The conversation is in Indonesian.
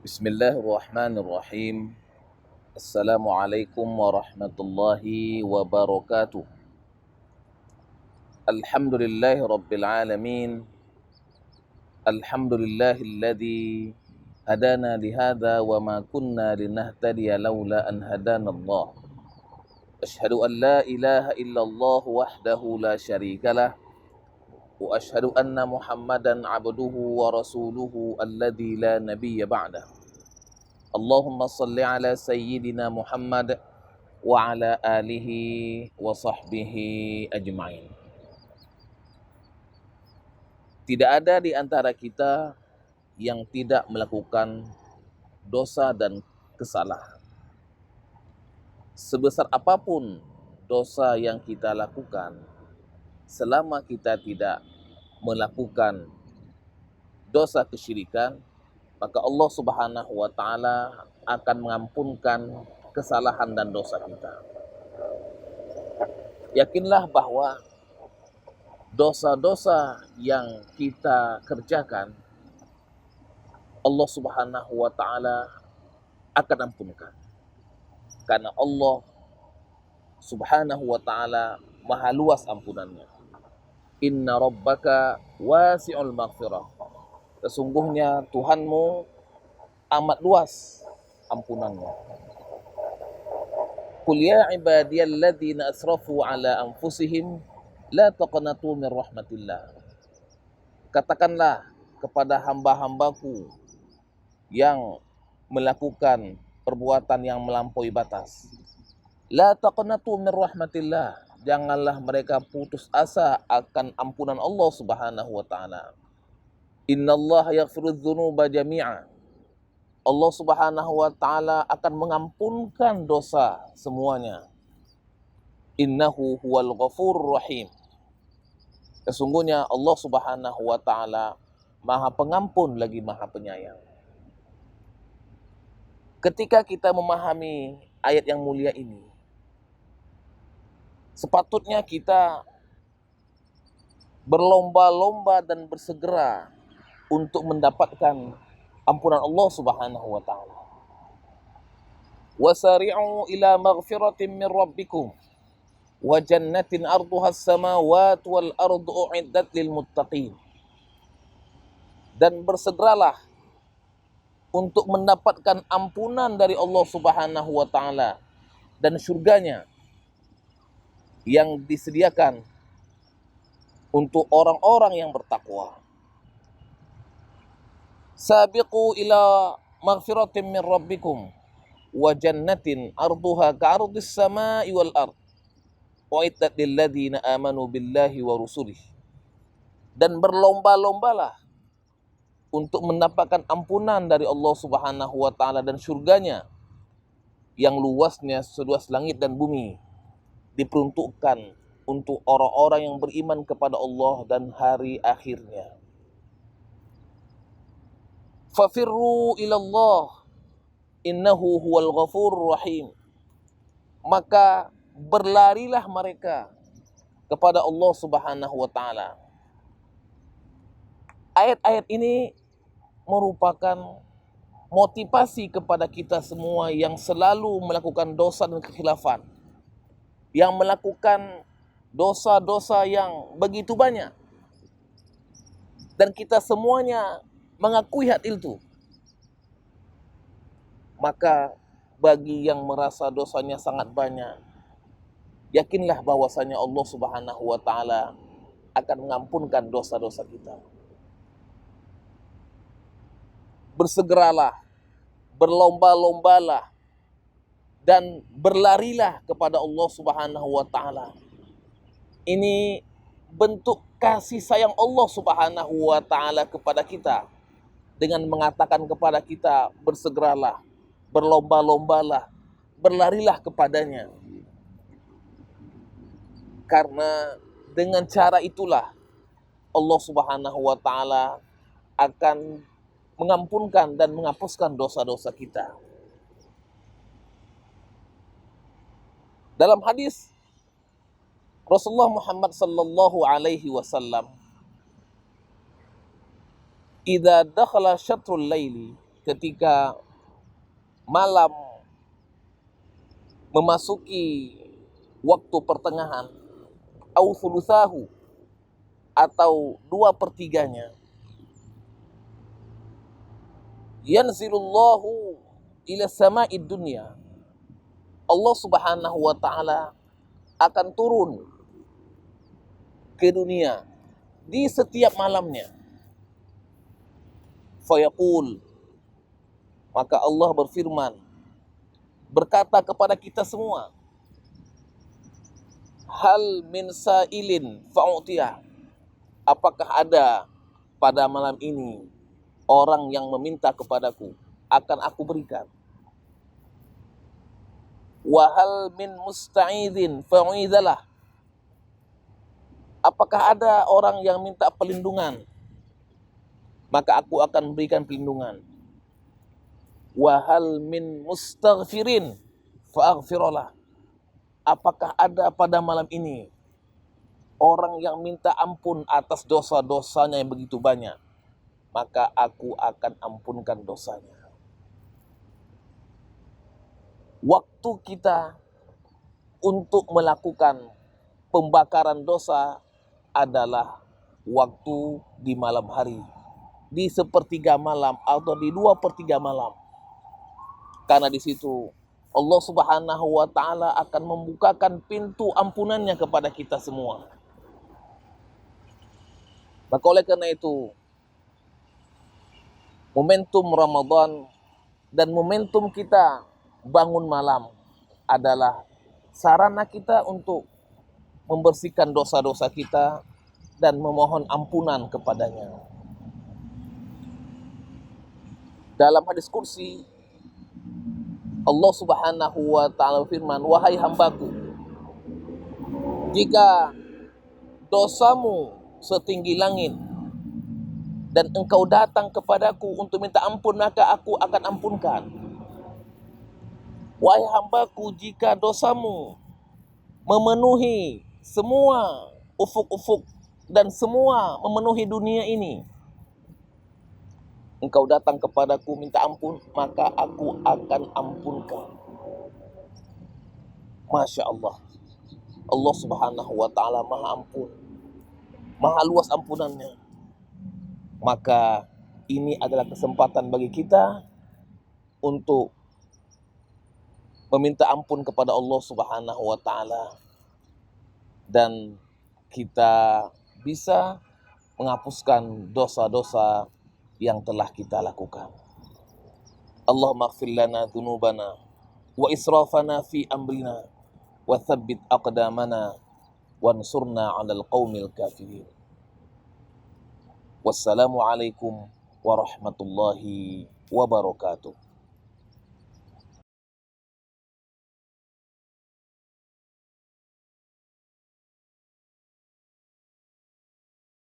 Bismillahirrahmanirrahim. Assalamualaikum warahmatullahi wabarakatuh. Alhamdulillahi rabbil alamin. Alhamdulillahilladzi hadana lihada wa ma kunna linahtadiya laula an hadanallah. Ashhadu an la ilaha illallah wahdahu la syarikalah wa ashhadu anna Muhammadan abduhu wa rasuluhu alladzi la nabiyya ba'dah. Allahumma salli ala sayyidina Muhammad wa ala alihi wa sahbihi ajma'in. Tidak ada di antara kita yang tidak melakukan dosa dan kesalahan. Sebesar apapun dosa yang kita lakukan, selama kita tidak melakukan dosa kesyirikan, maka Allah Subhanahu wa taala akan mengampunkan kesalahan dan dosa kita. Yakinlah bahwa dosa-dosa yang kita kerjakan, Allah Subhanahu wa taala akan ampunkan. Karena Allah Subhanahu wa taala maha luas ampunannya. Inna rabbaka wasi'ul maghfirah. Sesungguhnya Tuhanmu amat luas ampunannya. Qul ya ibadiyalladzina asrafu ala anfusihim la taqnatu min rahmatillah. Katakanlah kepada hamba-hambaku yang melakukan perbuatan yang melampaui batas. La taqnatu min rahmatillah. Janganlah mereka putus asa akan ampunan Allah Subhanahu wa taala. Innallaha yaghfiru dzunuba jami'a. Allah Subhanahu wa taala akan mengampunkan dosa semuanya. Innahu huwal ghafurur rahim. Sesungguhnya Allah Subhanahu wa taala Maha Pengampun lagi Maha Penyayang. Ketika kita memahami ayat yang mulia ini, sepatutnya kita berlomba-lomba dan bersegera untuk mendapatkan ampunan Allah Subhanahu wa taala. Wasari'u ila maghfiratin min rabbikum wa jannatin arduha as-samawati wal ardu u'iddat lil muttaqin. Dan bersegeralah untuk mendapatkan ampunan dari Allah Subhanahu wa taala dan surganya yang disediakan untuk orang-orang yang bertakwa. Sabiqu ila maghfiratin min rabbikum wa jannatin arduha ka'ardis samai wal ard u'iddat lil ladzina amanu billahi wa rusulih. Dan berlomba-lombalah untuk mendapatkan ampunan dari Allah Subhanahu wa taala dan surganya yang luasnya seluas langit dan bumi, diperuntukkan untuk orang-orang yang beriman kepada Allah dan hari akhirnya. Fafirru ilallah innahu huwal ghafurur rahim. Maka berlarilah mereka kepada Allah Subhanahu wa taala. Ayat-ayat ini merupakan motivasi kepada kita semua yang selalu melakukan dosa dan kekhilafan, yang melakukan dosa-dosa yang begitu banyak, dan kita semuanya mengakui hal itu. Maka bagi yang merasa dosanya sangat banyak, yakinlah bahwasanya Allah Subhanahu wa taala akan mengampunkan dosa-dosa kita. Bersegeralah, berlomba-lombalah, dan berlarilah kepada Allah Subhanahu wa taala. Ini bentuk kasih sayang Allah Subhanahu wa taala kepada kita dengan mengatakan kepada kita, bersegeralah, berlomba-lombalah, berlarilah kepadanya. Karena dengan cara itulah Allah Subhanahu wa taala akan mengampunkan dan menghapuskan dosa-dosa kita. Dalam hadis Rasulullah Muhammad sallallahu alaihi wasallam, "Idza dakhala syatrul laili ketika malam memasuki waktu pertengahan, au thuluthahu, atau 2/3-nya, yanzilullahu ila sama'id dunya, Allah Subhanahu wa ta'ala akan turun ke dunia di setiap malamnya. Fayaqul, maka Allah berfirman, berkata kepada kita semua, hal min sa'ilin fa'utiyah, apakah ada pada malam ini orang yang meminta kepadaku, akan aku berikan. Wa hal min musta'idhin fa'uidhalah, apakah ada orang yang minta perlindungan, maka aku akan berikan perlindungan. Wa hal min mustaghfirin fa'aghfiralah, apakah ada pada malam ini orang yang minta ampun atas dosa-dosanya yang begitu banyak, maka aku akan ampunkan dosanya. Waktu kita untuk melakukan pembakaran dosa adalah waktu di malam hari, di 1/3 malam atau di 2/3 malam. Karena di situ Allah Subhanahu wa ta'ala akan membukakan pintu ampunannya kepada kita semua. Maka oleh karena itu, momentum Ramadan dan momentum kita bangun malam adalah sarana kita untuk membersihkan dosa-dosa kita dan memohon ampunan kepadanya. Dalam hadis kursi, Allah Subhanahu wa ta'ala firman, wahai hambaku, jika dosamu setinggi langit dan engkau datang kepadaku untuk minta ampun, maka aku akan ampunkan. Wahai hambaku, jika dosamu memenuhi semua ufuk-ufuk dan semua memenuhi dunia ini, engkau datang kepadaku minta ampun, maka aku akan ampunkan. Masya Allah, Allah Subhanahu wa ta'ala maha ampun, maha luas ampunannya. Maka ini adalah kesempatan bagi kita untuk meminta ampun kepada Allah Subhanahu wa ta'ala, dan kita bisa menghapuskan dosa-dosa yang telah kita lakukan. Allahumma ighfir lana dzunubana wa israfana fi amrina wa tsabbit aqdamana wansurna 'alal qaumil kafirin. Wassalamu alaikum warahmatullahi wabarakatuh.